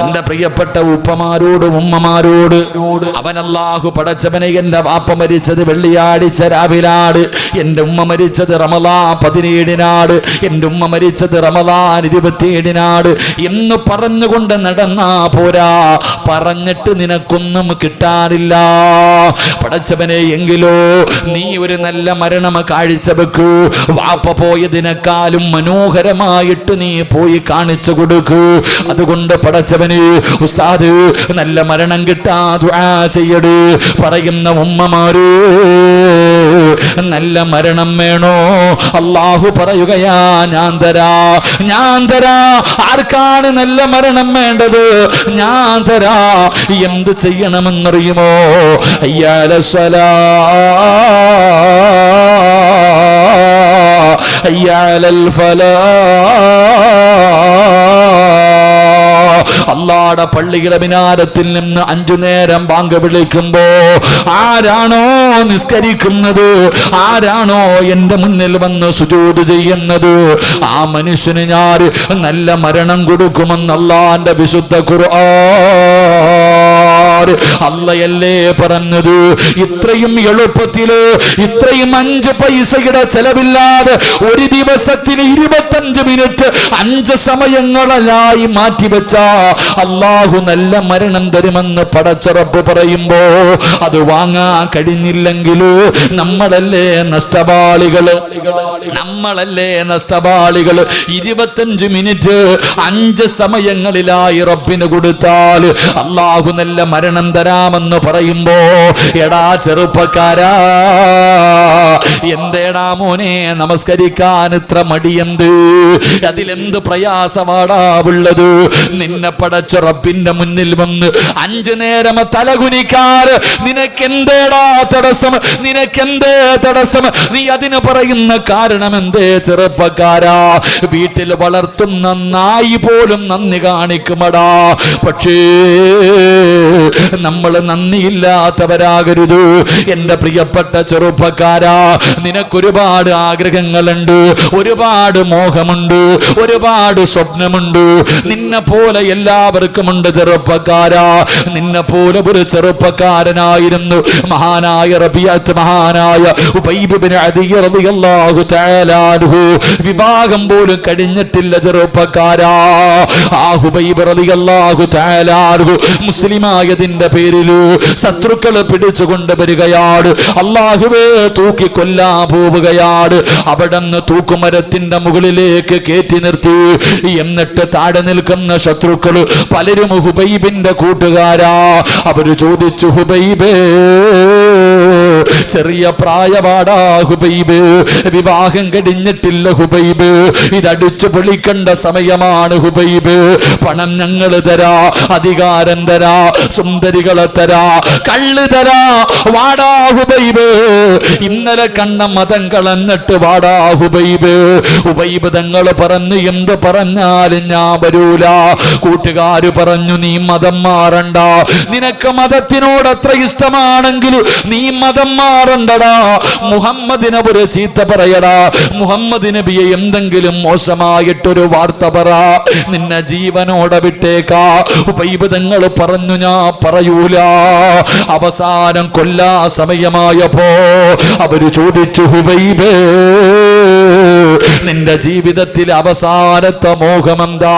എൻ്റെ പ്രിയപ്പെട്ട ഉപ്പമാരോട് ഉമ്മമാരോട്, അവൻ അല്ലാഹു പടച്ചവനെ, എൻ്റെ വാപ്പ മരിച്ചത് വെള്ളിയാഴ്ച രാവിലാണ്, എൻ്റെ ഉമ്മ മരിച്ചത് റമളാൻ 17-നാണ്, എൻ്റെ ഉമ്മ മരിച്ചത് റമളാൻ 27-നാണ് എന്ന് പറഞ്ഞുകൊണ്ട് നടന്നാ പോരാ. പറഞ്ഞിട്ട് നിനക്കൊന്നും കിട്ടാനില്ല പടച്ചവനെ. എങ്കിലോ നീ ഒരു നല്ല മരണം കാഴ്ചവെക്കൂ. വാപ്പ പോയതിനേക്കാളും മനോഹരമായിട്ട് നീ പോയി കാണിച്ചു കൊടുക്കൂ. അതുകൊണ്ട് പടച്ചവന്, ഉസ്താദ് നല്ല മരണം കിട്ടാ ദുആ ചെയ്യട്. പറയുന്ന ഉമ്മമാര്, നല്ല മരണം വേണോ? അല്ലാഹു പറയുകയാ, ഞാൻ തരാ. ആർക്കാണ് നല്ല മരണം വേണ്ടത്? ഞാൻ തരാ. എന്ത് ചെയ്യണമെന്നറിയുമോ? അയ്യാല സ്വലാ, അയ്യാലൽ ഫലാ. അല്ലാഹുവിന്റെ പള്ളിയുടെ മിനാരത്തിൽ നിന്ന് 5 നേരം ബാങ്ക് വിളിക്കുമ്പോ ആരാണോ നിസ്കരിക്കുന്നത്, ആരാണോ എന്റെ മുന്നിൽ വന്ന് സുജൂദ് ചെയ്യുന്നത്, ആ മനുഷ്യന് ഞാൻ നല്ല മരണം കൊടുക്കുമെന്ന് അല്ലാഹുവിന്റെ വിശുദ്ധ ഖുർആൻ. അല്ലയല്ലേ പറഞ്ഞത്? ഇത്രയും എളുപ്പത്തില്, ഇത്രയും 5 പൈസയുടെ ചെലവില്ലാതെ ഒരു ദിവസത്തിന് 25 മിനിറ്റ് 5 സമയങ്ങളായി മാറ്റിവെച്ച അല്ലാഹു നല്ല മരണം തരുമെന്ന് പടച്ച റബ്ബ് പറയുമ്പോ അത് വാങ്ങാൻ കഴിഞ്ഞില്ലെങ്കിൽ നമ്മളല്ലേ നഷ്ടവാളികള്? 25 മിനിറ്റ് 5 സമയങ്ങളിലായി റബ്ബിന് കൊടുത്താൽ അല്ലാഹു നല്ല മരണം തരാമെന്ന് പറയുമ്പോ, എടാ ചെറുപ്പക്കാരാ, എന്തേടാ മോനെ നമസ്കരിക്കാൻ ഇത്ര മടിയെന്ത്? അതിലെന്ത് പ്രയാസമാടാ ഉള്ളത്? നിന്നെ പടച്ച റബ്ബിന്റെ മുന്നിൽ വന്ന് 5 നേരം തലകുനിക്കാറ് നിനക്കെന്തേടാ തടസ്സം? നീ അതിന് പറയുന്ന കാരണം എന്തേ ചെറുപ്പക്കാരാ? വീട്ടിൽ വളർത്തുന്ന നായി പോലും നന്ദി കാണിക്കുമടാ. പക്ഷേ നമ്മൾ നന്ദിയില്ലാത്തവരാകരുത്. എന്റെ പ്രിയപ്പെട്ട ചെറുപ്പക്കാരാ, നിനക്കൊരുപാട് ആഗ്രഹങ്ങളുണ്ട്, ഒരുപാട് മോഹമുണ്ട്, ഒരുപാട് സ്വപ്നമുണ്ട്. നിന്നെ പോലെ എല്ലാവർക്കുമുണ്ട് ചെറുപ്പക്കാരാ. നിന്നെ പോലെ ഒരു ചെറുപ്പക്കാരനായിരുന്നു മഹാനായ റബീഅത്ത്, മഹാനായ ഉബൈബ് ഇബ്നു അദി റളിയല്ലാഹു തആല അൻഹു. വിവാഹം പോലും കഴിഞ്ഞിട്ടില്ല ചെറുപ്പക്കാരാ. ആ ഉബൈബ് റളിയല്ലാഹു തആല അൻഹു മുസ്ലിമായതിന്റെ പേരിൽ ശത്രുക്കൾ പിടിച്ചുകൊണ്ട് വരികയാണ്. അല്ലാഹുവേ തൂക്കി കൊല്ലാൻ പോവുകയാണ്. അവിടുന്ന് തൂക്കുമരത്തിന്റെ മുകളിലേക്ക് കയറ്റി നിർത്തി. എന്നിട്ട് താഴെ നിൽക്കുന്ന ശത്രുക്കൾ പലരും ഹുബൈബിന്റെ കൂട്ടുകാരാ. അവര് ചോദിച്ചു, ഹുബൈബേ, ചെറിയ പ്രായപാടാ ഹുബൈബ്, വിവാഹം കഴിഞ്ഞിട്ടില്ല ഹുബൈബ്, ഇതടിച്ചു പൊളിക്കേണ്ട സമയമാണ് ഹുബൈബ്. പണം ഞങ്ങൾ തരാ, അധികാരം തരാ, സുന്ദരികളെ തരാ, കള്ള് തരാ, വാടാ ഹുബൈബ്. ഇന്നലെ കണ്ട മതം കളഞ്ഞിട്ട് വാടാ ഹുബൈബ്. ഹുബൈബ് തങ്ങൾ പറഞ്ഞു, എന്ത് പറഞ്ഞാലും ഞാൻ വരൂല. കൂട്ടുകാര് പറഞ്ഞു, നീ മതം മാറണ്ട, നിനക്ക് മതത്തിനോട് അത്ര ഇഷ്ടമാണെങ്കിൽ നീ മതം മാറണ്ടടാ. മുഹമ്മദിനെ ഒരു ചീത്ത പറയടാ, മുഹമ്മദ് നബിയെ എന്തെങ്കിലും മോശമായിട്ടൊരു വാർത്ത പറ, നിന്നെ ജീവനോടെ വിട്ടേക്കാ. ഹുബൈബ് തങ്ങൾ പറഞ്ഞു, ഞാൻ പറയൂല. അവസാനം കൊല്ലാ സമയമായപ്പോ അവര് ചോദിച്ചു, ഹുബൈബേ, നിന്റെ ജീവിതത്തിൽ അവസാനത്തെ മോഹമെന്താ?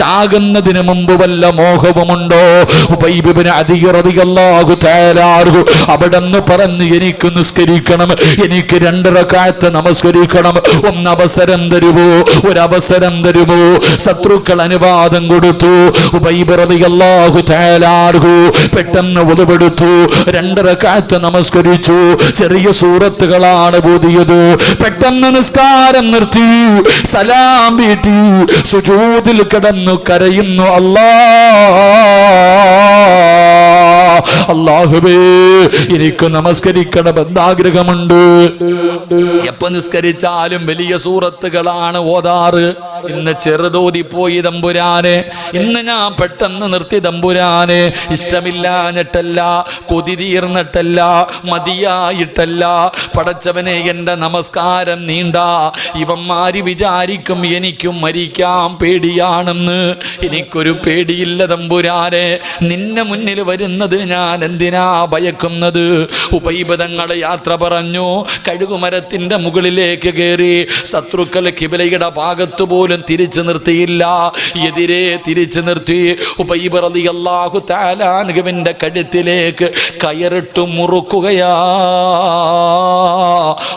ചാകുന്നതിന് മുമ്പ് വല്ല മോഹവുമുണ്ടോ? ഹുബൈബ് ഇബ്നു അദി റളിയല്ലാഹു തആല അൻഹു അവിടെന്ന് പറഞ്ഞു, എനിക്ക് നിസ്കരിക്കണം, എനിക്ക് 2 റക്അത്ത് നമസ്കരിക്കണം, ഒരവസരം തരുമോ? ശത്രുക്കൾ അനുവാദം കൊടുത്തു. ഹുബൈബ് റളിയല്ലാഹു തആല അൻഹു പെട്ടെന്ന് wuduവെടുത്തു, 2 റക്അത്ത് നമസ്കരിച്ചു. ചെറിയ സൂറത്തുകളാണ് ഓതിയത്. പെട്ടെന്ന് നിസ്കാരം നിർത്തി, സലാം വീട്ടി, സുജൂദിൽ കിടന്നു കരയുന്നു. അല്ലാഹ്, അല്ലാഹുവേ എനിക്ക് നമസ്കരിക്കണമെന്ന് ആഗ്രഹമുണ്ട്. എപ്പോ നിസ്കരിച്ചാലും വലിയ സൂറത്തുകളാണ് ഓതാറ്. ഇന്ന് ചെറുതോതിപ്പോയി തമ്പുരാനെ, ഇന്ന് ഞാൻ പെട്ടെന്ന് നിർത്തി തമ്പുരാനെ. ഇഷ്ടമില്ലാഞ്ഞിട്ടല്ല, കൊതി തീർന്നിട്ടല്ല, മതിയായിട്ടല്ല. പടച്ചവനെ, എൻ്റെ നമസ്കാരം നീണ്ട. ഇവന്മാര് വിചാരിക്കും എനിക്കും മരിക്കാൻ പേടിയാണെന്ന്. എനിക്കൊരു പേടിയില്ല തമ്പുരാനെ. നിന്നെ മുന്നിൽ വരുന്നത് ഞാൻ എന്തിനാ ഭയക്കുന്നത്? ഉപൈബദങ്ങളെ യാത്ര പറഞ്ഞു, കഴുകുമരത്തിന്റെ മുകളിലേക്ക് കയറി. ശത്രുക്കൾ കിബിലയുടെ ഭാഗത്തു പോലും തിരിച്ചു നിർത്തിയില്ല, എതിരെ തിരിച്ചു നിർത്തി. ഉബൈബ് റളിയല്ലാഹു തആല അൻഹുവിന്റെ കഴുത്തിലേക്ക് കയറിട്ട് മുറുക്കുകയാ.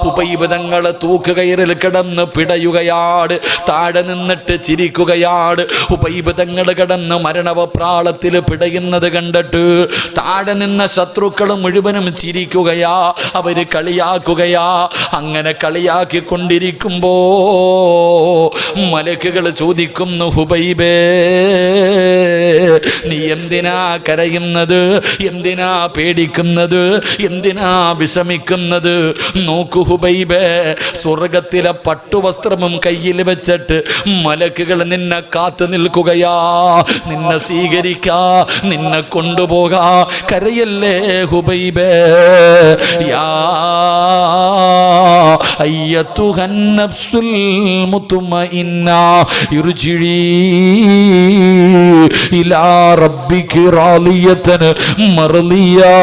ഉബൈബ് തങ്ങളെ തൂക്കുകയറിൽ കിടന്ന് പിടയുകയാണ്, താഴെ നിന്നിട്ട് ചിരിക്കുകയാണ്. ഉബൈബ് തങ്ങൾ കിടന്ന് മരണവപ്രാളത്തിൽ പിടയുന്നത് കണ്ടിട്ട് താഴെ നിന്ന ശത്രുക്കൾ മുഴുവനും ചിരിക്കുകയാ, അവര് കളിയാക്കുകയാ. അങ്ങനെ കളിയാക്കിക്കൊണ്ടിരിക്കുമ്പോ മലക്കുകൾ ചോദിക്കുന്നു, ഹുബൈബേ നീ എന്തിനാ കരയുന്നത്? എന്തിനാ പേടിക്കുന്നത്? എന്തിനാ വിഷമിക്കുന്നത്? നോക്കൂ ഹുബൈബേ, സ്വർഗത്തിലെ പട്ടുവസ്ത്രവും കയ്യിൽ വെച്ചിട്ട് മലക്കുകൾ നിന്നെ കാത്തു നിൽക്കുകയാ, നിന്നെ സ്വീകരിക്കാ, നിന്നെ കൊണ്ടുപോകാ. കരയല്ലേ ഹുബൈബേ. യാ അയ്യത്തുഹൻ നഫ്സുൽ മുത്മഇന്ന ഇർജിഇ ഇലാ റബ്ബികി റാളിയതൻ മർളിയാ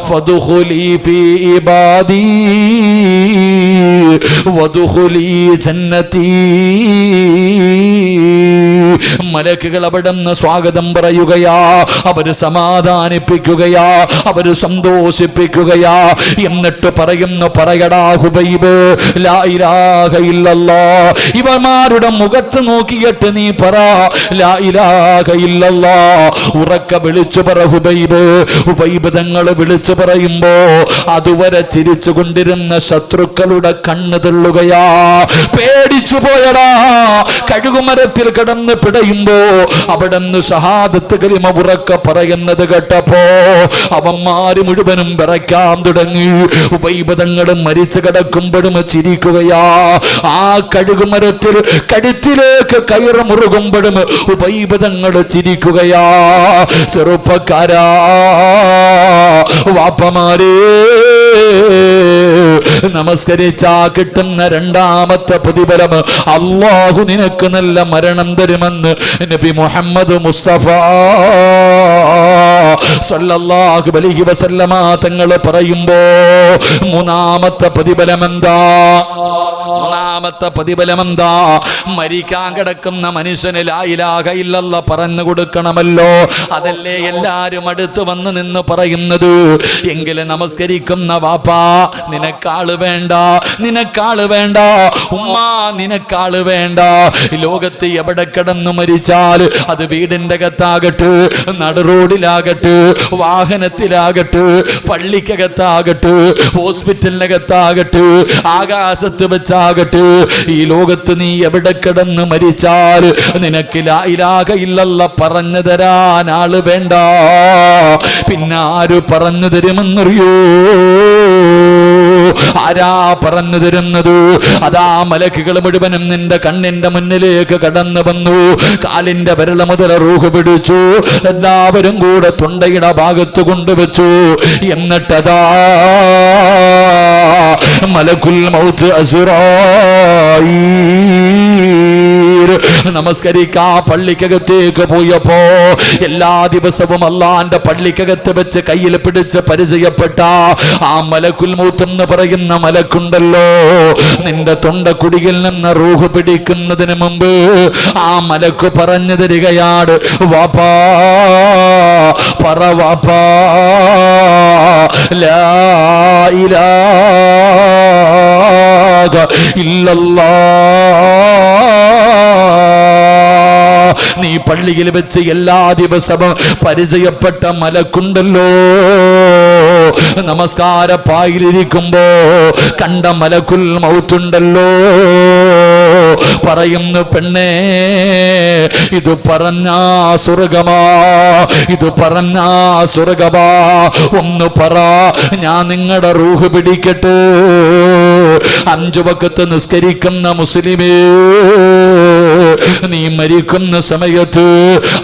ഫദ്ഖുലി ഫീ ഇബാദി വദ്ഖുലി ജന്നതി. മലക്കുകൾ അവിടുന്ന് സ്വാഗതം പറയുകയാ, അവര് സമാധാനിപ്പിക്കുകയാ, അവര് സന്തോഷിപ്പിക്കുകയാ. എന്നിട്ട് പറയുന്നു, പറയടാ ഹുബൈബ്, ലാ ഇലാഹ ഇല്ലല്ലാഹ്. ഇവന്മാരുടെ മുഖത്ത് നോക്കിയിട്ട് നീ പറ, ലാ ഇലാഹ ഇല്ലല്ലാഹ്. ഉറക്ക വിളിച്ചു പറ ഹുബൈബ്. ഹുബൈബ് തങ്ങൾ വിളിച്ചു പറയുമ്പോ അതുവരെ ചിരിച്ചു കൊണ്ടിരുന്ന ശത്രുക്കളുടെ കണ്ണ് തെള്ളുകയാ. പേടിച്ചു പോയടാ. കഴുകുമരത്തിൽ കിടന്ന് പിടയുമ്പോ അവിടുന്ന് ഷഹാദത്ത് കലിമ ഉറക്ക പറയുന്നത് കേട്ടപ്പോ അവന്മാര് മുഴുവനും വിറയ്ക്കാൻ തുടങ്ങി. ഉബൈബ് തങ്ങൾ മരിച്ചു കിടക്കുമ്പോഴും ചിരിക്കുകയാ. ആ കഴുകുമരത്തിൽ കഴുത്തിലേക്ക് കയറ് മുറുകുമ്പോഴും ഉബൈബ് തങ്ങൾ ചിരിക്കുകയാ. ചെറുപ്പക്കാരാ, വാപ്പമാരേ, നമസ്കരിച്ചാ കിട്ടുന്ന രണ്ടാമത്തെ പ്രതിഫലം അല്ലാഹു നിനക്ക് നല്ല മരണം തരുമെന്ന് നബി മുഹമ്മദ് മുസ്തഫ സല്ലല്ലാഹു അലൈഹി വസല്ലമ തങ്ങൾ പറയുമ്പോ മൂന്നാമത്തെ പ്രതിഫലം എന്താ? മൂന്നാമത്തെ പ്രതിഫലം എന്താ? മരിക്കാൻ കിടക്കുന്ന മനുഷ്യന് ലാ ഇലാഹ ഇല്ലല്ലാഹ് പറഞ്ഞു കൊടുക്കണമല്ലോ. അതല്ലേ എല്ലാരും അടുത്ത് വന്ന് നിന്ന് പറയുന്നത്. എങ്കിലും നമസ്കരിക്കുന്ന വാപ്പാ, നിനക്കാള് വേണ്ട, നിനക്കാള് വേണ്ട. ഉമ്മ, നിനക്കാള് വേണ്ട. ലോകത്ത് എവിടെ കിടന്നു മരിച്ചാൽ, അത് വീടിന്റെ അകത്താകട്ടെ, നടുറോഡിലാകട്ടെ, വാഹനത്തിലാകട്ടെ, പള്ളിക്കകത്താകട്ടെ, ഹോസ്പിറ്റലിനകത്താകട്ടെ, ആകാശത്ത് വെച്ചാകട്ടെ, ഈ ലോകത്ത് നീ എവിടെ കിടന്ന് മരിച്ചാൽ നിനക്ക് ലാ ഇലാഹ ഇല്ലല്ലാഹ് പറഞ്ഞു തരാൻ ആള് വേണ്ട. പിന്നെ ആര് പറഞ്ഞു തരുമെന്നറിയോ? ആരാ പറഞ്ഞു തരുന്നത്? അതാ മലക്കുകൾ മുഴുവനും നിന്റെ കണ്ണിന്റെ മുന്നിലേക്ക് കടന്നു വന്നു. കാലിന്റെ വിരൽ മുതൽ റൂഹ് പിടിച്ചു, എല്ലാവരും കൂടെ തൊണ്ടയുടെ ഭാഗത്ത് കൊണ്ടുവച്ചു. എന്നിട്ടതാ മലക്കുൽ മൗത്ത് അസ്റായീൽ നമസ്കരിക്കാ പള്ളിക്കകത്തേക്ക് പോയപ്പോ എല്ലാ ദിവസവും അള്ളാന്റെ പള്ളിക്കകത്ത് വെച്ച് കയ്യിൽ പിടിച്ച് പരിചയപ്പെട്ട ആ മലക്കുൽ മൗത്ത് എന്ന് പറയുന്ന മലക്കുണ്ടല്ലോ, നിന്റെ തൊണ്ടക്കുടിയിൽ നിന്ന് റൂഹ് പിടിക്കുന്നതിന് മുമ്പ് ആ മലക്ക് പറഞ്ഞു തരികയാണ്, വാപ്പാ പറ വാപ്പാ ലാ ഇലാഹ ഇല്ലല്ലാഹ്. നീ പള്ളിയിൽ വെച്ച് എല്ലാ ദിവസവും പരിചയപ്പെട്ട മലക്കുണ്ടല്ലോ, നമസ്കാര പായിലിരിക്കുമ്പോ കണ്ട മലക്കുൽ മൗത്തുണ്ടല്ലോ, പറയുന്നു, പെണ്ണേ ഇത് പറഞ്ഞാ സ്വർഗമാ, ഇത് പറഞ്ഞാ സ്വർഗമാ. ഒന്ന് പറ, ഞാൻ നിങ്ങളുടെ റൂഹ് പിടിക്കട്ടെ. 5 വഖത്ത് നിസ്കരിക്കുന്ന മുസ്ലിമേ, നീ മരിക്കുന്ന സമയത്ത്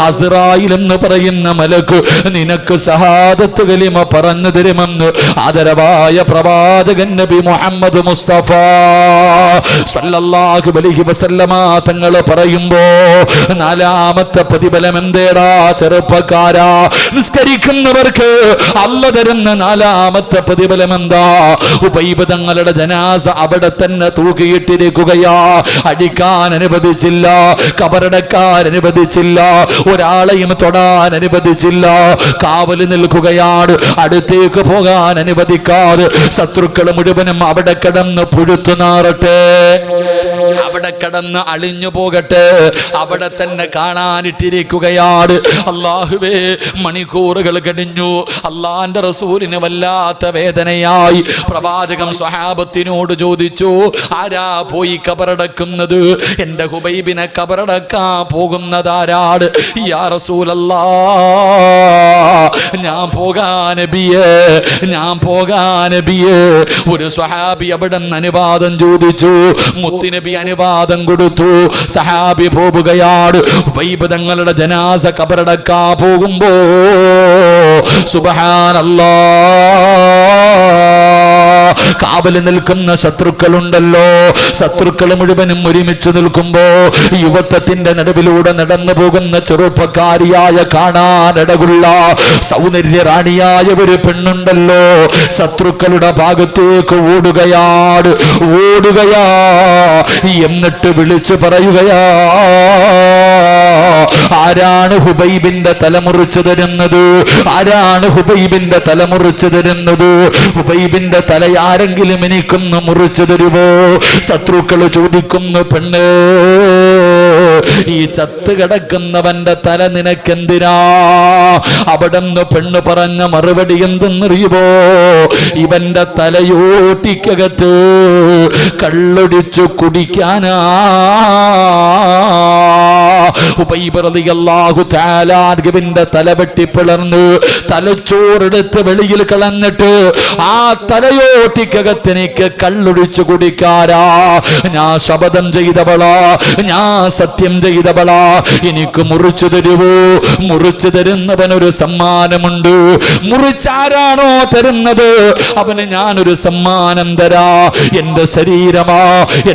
അസ്രായിൽ എന്ന് പറയുന്ന മലക്ക് നിനക്ക് ഷഹാദത്ത് കലിമ പറഞ്ഞു തരുമെന്ന് ആദരവായ പ്രവാചകൻ നബി മുഹമ്മദ് മുസ്തഫ സല്ലല്ലാഹു അലൈഹി വസല്ലമ തങ്ങൾ പറയുമ്പോ 4ാമത്തെ പ്രതിഫലം എന്തേടാ ചെറുപ്പക്കാരാ? നിസ്കരിക്കുന്നവർക്ക് അല്ല തരുന്ന 4ാമത്തെ പ്രതിഫലം എന്താ? ഉബൈബ് തങ്ങളുടെ ജനാസ അവിടെ തന്നെ തൂക്കിയിട്ടിരിക്കുകയാ. അടിക്കാൻ അനുവദിച്ചില്ല, കബറടക്കാൻ അനുവദിച്ചില്ല, ഒരാളെയും തൊടാൻ അനുവദിച്ചില്ല. കാവൽ നിൽക്കുകയാണ്, അടുത്തേക്ക് പോകാൻ അനുവദിക്കാതെ. ശത്രുക്കൾ മുഴുവനും അവിടെ കിടന്ന് പുഴുത്തു നാറട്ടെ, അവിടെ കിടന്ന് അളിഞ്ഞു പോകട്ടെ, അവിടെ തന്നെ കാണാനിട്ടിരിക്കുകയാണ്. അല്ലാഹുവേ, മണിക്കൂറുകൾ കഴിഞ്ഞു. അള്ളാന്റെ റസൂലിന് വല്ലാത്ത വേദനയായി. പ്രവാചകൻ സ്വഹാബത്തിനോട് ചോദിച്ചു, ആരാ പോയി കബറടക്കുന്നത്? എന്റെ ഹുബൈബിനെ കബറടക്കാൻ പോകുന്നതാരാണ്? യാ റസൂലല്ലാഹ്, ഞാൻ പോകാൻ നബിയേ, ഞാൻ പോകാൻ നബിയേ. ഒരു സ്വഹാബി അവിടെ നിന്ന് അനുവാദം ചോദിച്ചു. മുത്തുനബി അനുവാദം കൊടുത്തു. സഹാബി പോവുകയാണ്. ഹുബൈബ് തങ്ങളുടെ ജനാസ കബറടക്കാൻ പോകുമ്പോ സുബ്ഹാനല്ലാഹ്, കാവല് നിൽക്കുന്ന ശത്രുക്കളുണ്ടല്ലോ, ശത്രുക്കൾ മുഴുവനും ഒരുമിച്ച് നിൽക്കുമ്പോ യുവത്വത്തിന്റെ നടുവിലൂടെ നടന്നു പോകുന്ന ചെറുപ്പക്കാരിയായ കാണാനിടകുള്ള സൗന്ദര്യ റാണിയായ ഒരു പെണ്ണുണ്ടല്ലോ, ശത്രുക്കളുടെ ഭാഗത്തേക്ക് ഓടുകയാണ്, ഓടുകയാ. എന്നിട്ട് വിളിച്ചു പറയുകയാ, ആരാണ് ഹുബൈബിന്റെ തലമുറിച്ചു തരുന്നത്? ആരാണ് ഹുബൈബിന്റെ തലമുറിച്ചു തരുന്നത്? ഹുബൈബിന്റെ തല ആരെങ്കിലും എനിക്കൊന്ന് മുറിച്ചു തരുമോ? ശത്രുക്കൾ ചോദിക്കുന്നു, പെണ്ണ്, ഈ ചത്ത് കിടക്കുന്നവന്റെ തല നിനക്കെന്തിനാ? അവിടെന്ന് പെണ്ണ് പറഞ്ഞ മറുപടി എന്തെന്നറിയുമോ? ഇവന്റെ തലയോട്ടിക്കകത്ത് കള്ളൊടിച്ചു കുടിക്കാനാ. ഹുബൈബ് റളിയല്ലാഹു തആല അൻഹുവിന്റെ തല വെട്ടിപ്പിളർന്ന് തലച്ചോറെടുത്ത് വെളിയിൽ കളഞ്ഞിട്ട് ആ തലയോട്ടിക്കകത്ത് എനിക്ക് കള്ളൊഴിച്ചു കുടിക്കാരാ. ഞാൻ ശപഥം ചെയ്തവളാ, ഞാൻ സത്യം ചെയ്തവളാ. എനിക്ക് മുറിച്ചു തരുവോ? മുറിച്ചു തരുന്നവനൊരു സമ്മാനമുണ്ട്. മുറിച്ചാരാണോ തരുന്നത് അവന് ഞാനൊരു സമ്മാനം തരാ. എന്റെ ശരീരമാ,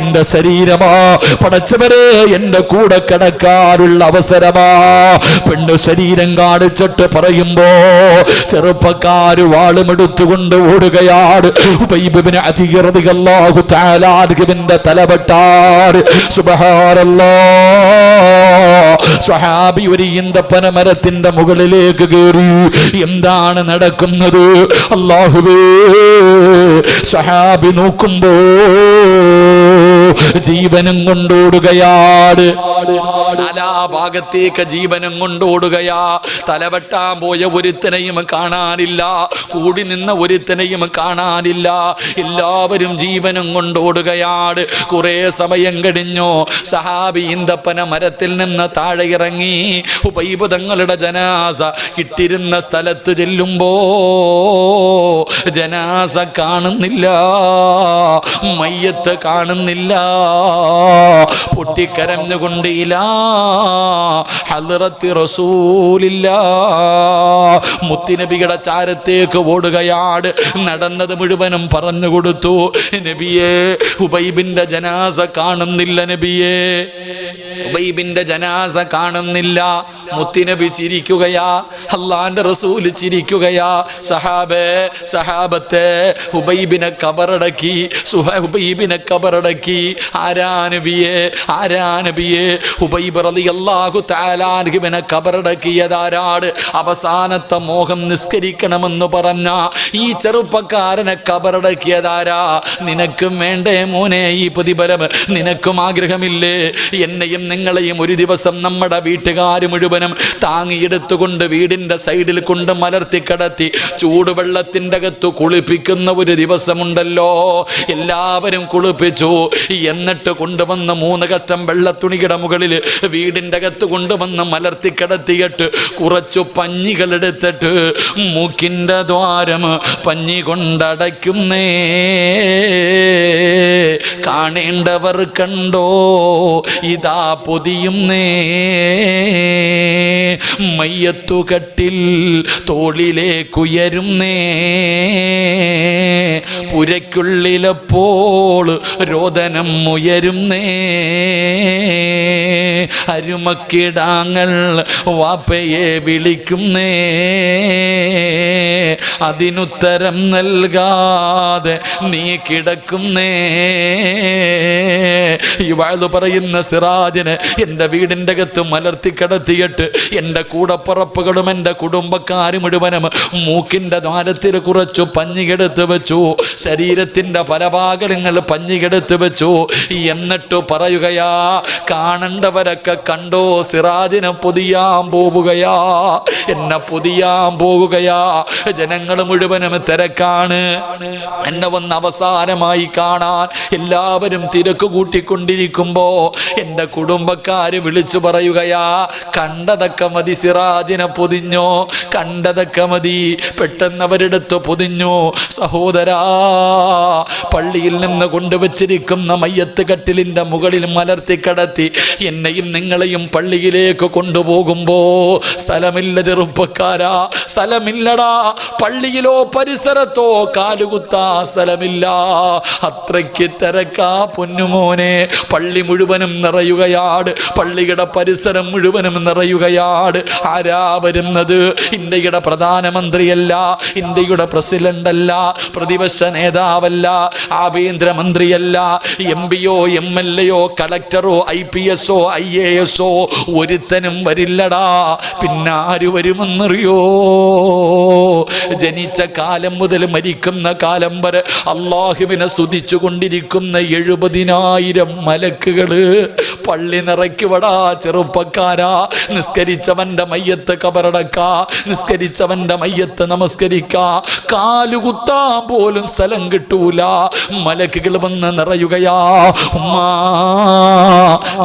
എന്റെ ശരീരമാ. പടച്ചവരെ, എന്റെ കൂടെ കിടക്കാറുള്ള അവസരമാ. പെണ്ണ് ശരീരം കാണിച്ചിട്ട് പറയുമ്പോ ചെറുപ്പക്കാര് വാളുമെടുത്തുകൊണ്ട് ഓടുകയാണ്. ഉബൈബ് ഇബ്നു അദീ റളിയല്ലാഹു തആല അൻഹുവിന്റെ തലവെട്ടാറ്. സുബ്ഹാനല്ലാഹ്, സ്വഹാബി ഒരു ഈന്തപ്പന മരത്തിന്റെ മുകളിലേക്ക് കയറി. എന്താണ് നടക്കുന്നത്? അല്ലാഹുവേ, സ്വഹാബി നോക്കുമ്പോ ജീവനും കൊണ്ടോടുകയാണ്. നാലാ ഭാഗത്തേക്ക് ജീവനും കൊണ്ടോടുകയാ. തലവെട്ടാൻ പോയ ഒരുത്തനെയും കാണാനില്ല, കൂടി നിന്ന ഒരുത്തനെയും കാണാനില്ല. എല്ലാവരും ജീവനും കൊണ്ടോടുകയാണ്. കുറെ സമയം കഴിഞ്ഞു. സഹാബി ഈന്തപ്പന മരത്തിൽ നിന്ന് താഴെ ഇറങ്ങി. ഉബൈബ് തങ്ങളുടെ ജനാസ ഇട്ടിരുന്ന സ്ഥലത്ത് ചെല്ലുമ്പോ ജനാസ കാണുന്നില്ല, മയ്യത്ത് കാണുന്നില്ല. പൊട്ടിക്കരഞ്ഞുകൊണ്ട് ഇലാ ഹദ്റത്തി റസൂലില്ലാഹ്, മുത്തുനബിയുടെ ചാരത്തേക്ക് ഓടുകയാണ്. നടന്നത് മുഴുവനും പറഞ്ഞു കൊടുത്തു. നബിയേ, ഉബൈബിന്റെ ജനാസ കാണുന്നില്ല. നബിയേ, ഉബൈബിന്റെ ജനാസ കാണുന്നില്ല. മുത്തുനബി ചിരിക്കുകയാ, അല്ലാഹുവിന്റെ റസൂൽ ചിരിക്കുകയാ. സഹാബേ, സഹാബത്തെ, ഉബൈബിനെ കബറടക്കി, ഉബൈബിനെ കബറടക്കി. ആരാ നബിയേ, ആരാ നബിയേ? ഉബൈബ് റളിയല്ലാഹു തആല അൻഹുവിനെ കബറടക്കിയതാരാണ്? അവസാനത്തെ മോഹം നിസ്കരിക്കണമെന്ന് പറഞ്ഞ ഈ ചെറുപ്പക്കാരനെ കബറടക്കിയതാരാ? നിനക്കും വേണ്ടേ മോനെ ഈ പ്രതിഫലം? നിനക്കും ആഗ്രഹമില്ലേ? എന്നെയും നിങ്ങളെയും ഒരു ദിവസം നമ്മുടെ വീട്ടുകാർ മുഴുവൻ മുഴുവനും താങ്ങിയെടുത്തുകൊണ്ട് വീടിന്റെ സൈഡിൽ കൊണ്ട് മലർത്തി കിടത്തി ചൂടുവെള്ളത്തിൻ്റെ അകത്ത് കുളിപ്പിക്കുന്ന ഒരു ദിവസമുണ്ടല്ലോ. എല്ലാവരും കുളിപ്പിച്ചു. എന്നിട്ട് കൊണ്ടുവന്ന് 3 കഷ്ടം വെള്ളത്തുണിയുടെ മുകളിൽ വീടിൻ്റെ അകത്ത് കൊണ്ടുവന്ന് മലർത്തി കിടത്തിയിട്ട് കുറച്ചു പഞ്ഞികൾ എടുത്തിട്ട് മൂക്കിൻ്റെ ദ്വാരം പഞ്ഞി കൊണ്ടടയ്ക്കുന്നേ. കാണേണ്ടവർ കണ്ടോ ഇതാ പൊതിയുന്നേ. മയ്യത്തുകട്ടിൽ തോളിലേക്കുയരുന്നേ. പുരയ്ക്കുള്ളിലപ്പോൾ രോദനം ഉയരുന്നേ. അരുമക്കിടാങ്ങൾ വാപ്പയെ വിളിക്കുന്നേ. അതിനുത്തരം നൽകാതെ നീ കിടക്കുന്നേ. ഈ വാഴ് പറയുന്ന സിറാജിന് എൻ്റെ വീടിൻ്റെ അകത്ത് മലർത്തി കിടത്തിയിട്ട് എൻ്റെ കൂടപ്പുറപ്പുകളും എൻ്റെ കുടുംബക്കാരും മുഴുവനും മൂക്കിൻ്റെ ദ്വാരത്തിൽ കുറച്ചു പഞ്ഞിയെടുത്ത് വെച്ചു. ശരീരത്തിൻ്റെ പല ഭാഗങ്ങൾ പഞ്ഞിയെടുത്ത് വെച്ചു. എന്നിട്ട് പറയുകയാ, കാണേണ്ടവരൊക്കെ കണ്ടോ സിറാജിനെ പൊതിയാൻ പോവുകയാ, എന്നെ പൊതിയാൻ പോവുകയാ. ജനങ്ങൾ മുഴുവനും തിരക്കാണ്. എന്നെ ഒന്ന് അവസാനമായി കാണാൻ എല്ലാവരും തിരക്ക് കൂട്ടിക്കൊണ്ടിരിക്കുമ്പോ എൻ്റെ കുടുംബക്കാര് വിളിച്ചു പറയുകയാ, കണ്ടതൊക്കെ മതി, സിറാജിനെ പൊതിഞ്ഞോ, കണ്ടതൊക്കെ മതി. പെട്ടെന്ന് അവരെടുത്ത് പൊതിഞ്ഞു. സഹോദരാ, പള്ളിയിൽ നിന്ന് കൊണ്ടുവച്ചിരിക്കുന്ന മയ്യത്ത് കട്ടിലിൻ്റെ മുകളിൽ മലർത്തി കടത്തി എന്നെയും നിങ്ങളെയും പള്ളിയിലേക്ക് കൊണ്ടുപോകുമ്പോ സ്ഥലമില്ല ചെറുപ്പക്കാരാ, സ്ഥലമില്ലടാ. പള്ളിയിലോ പരിസരത്തോ കാലുകുത്താ സ്ഥലമില്ല. അത്രയ്ക്ക് തിരക്കാ പൊന്നുമോനെ. പള്ളി മുഴുവനും നിറയുകയാണ്. പള്ളിയുടെ പരിസരം മുഴുവനും നിറയുകയാണ്. ആരാ വരുന്നത്? ഇന്ത്യയുടെ പ്രധാനമന്ത്രിയല്ല, ഇന്ത്യയുടെ പ്രസിഡന്റ് അല്ല, പ്രതിപക്ഷ നേതാവല്ല, ആഭ്യന്തരമന്ത്രിയല്ല, MP-യോ MLA-യോ കളക്ടറോ IPS-ഓ IAS-ഓ ഒരുത്തനും വരില്ലടാ. പിന്നെ ആര് വരുമെന്നറിയോ? ജനിച്ച കാലം മുതൽ മരിക്കുന്ന കാലം വരെ അള്ളാഹുവിനെ സ്തുതിച്ചു കൊണ്ടിരിക്കുന്ന 70,000 മലക്കുകള് പള്ളി നിറയ്ക്കുവടാ ചെറുപ്പക്കാരാ. നിസ്കരിച്ചവന്റെ മയ്യത്ത് കബറടക്ക, നിസ്കരിച്ചവന്റെ മയ്യത്ത് നമസ്കരിക്ക. കാലുകുത്താൻ പോലും സ്ഥലം കിട്ടൂല. മലക്കുകൾ വന്ന് നിറയുകയാ. ഉമ്മാ,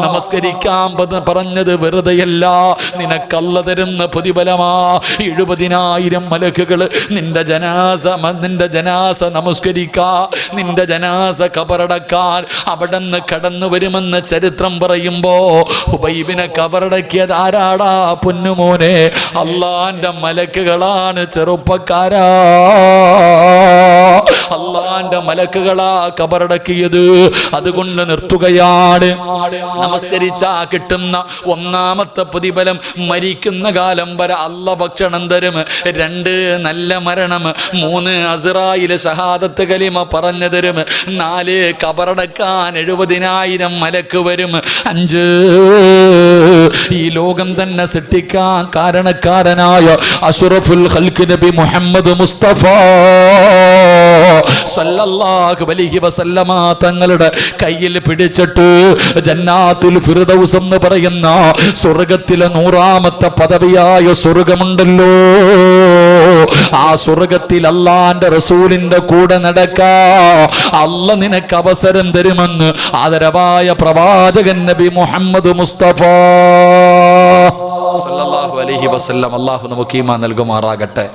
നമസ്കരിക്കാൻ പറഞ്ഞത് വെറുതെയല്ല, നിനക്കല്ല തരുന്ന പ്രതിഫലമാ. 70,000 മലക്കുകൾ നിന്റെ ജനാസ നമസ്കരിക്കാ, നിന്റെ ജനാസ കബറടക്കാൻ അവിടെ നിന്ന് കടന്നു വരുമെന്ന് ചരിത്രം പറയുമ്പോ ഹുബൈബിനെ കബറടക്കിയത് ആരാടാ പൊന്നുമോനെ? അള്ളാന്റെ മലക്കുകളാണ് ചെറുപ്പക്കാരാ. അള്ളാന്റെ മലക്കുകളാ കബറടക്കിയത്. അതുകൊണ്ട് നിർത്തുകയാണ്. നമസ്കരിച്ചാ കിട്ടുന്ന 1ാമത്തെ പ്രതിഫലം മരിക്കുന്ന കാലം വരെ അല്ല ഭക്ഷണം തരും. 2 നല്ല മരണം, 3 അസ്റായിൽ ഷഹാദത്ത് കലിമ പറഞ്ഞു തരും, 4 കബറടക്കാൻ 70,000 മലക്ക് വരും, 5 ഈ ലോകം തന്നെ സൃഷ്ടിക്കാൻ കാരണക്കാരനായ അഷ്റഫുൽ ഖൽഖ് നബി മുഹമ്മദ് മുസ്തഫ സല്ലല്ലാഹു അലൈഹി വസല്ലമ തങ്ങളുടെ കയ്യിൽ പിടിച്ചിട്ട് ജന്നാത്തുൽ ഫിർദൗസ് എന്ന് പറയുന്ന സ്വർഗ്ഗത്തിലെ 100ാമത്തെ പദവിയായ സ്വർഗ്ഗമുണ്ടല്ലോ, ആ സ്വർഗ്ഗത്തിൽ അല്ലാഹുവിന്റെ റസൂലിന്റെ കൂടെ നടക്കാ അല്ല നിനക്ക് അവസരം തരുമെന്ന് ആദരവായ പ്രവാചകൻ നബി മുഹമ്മദ് മുസ്തഫ സല്ലല്ലാഹു അലൈഹി വസല്ലം. അല്ലാഹു നമുക്ക് ഈമാൻ നൽകുമാറാകട്ടെ.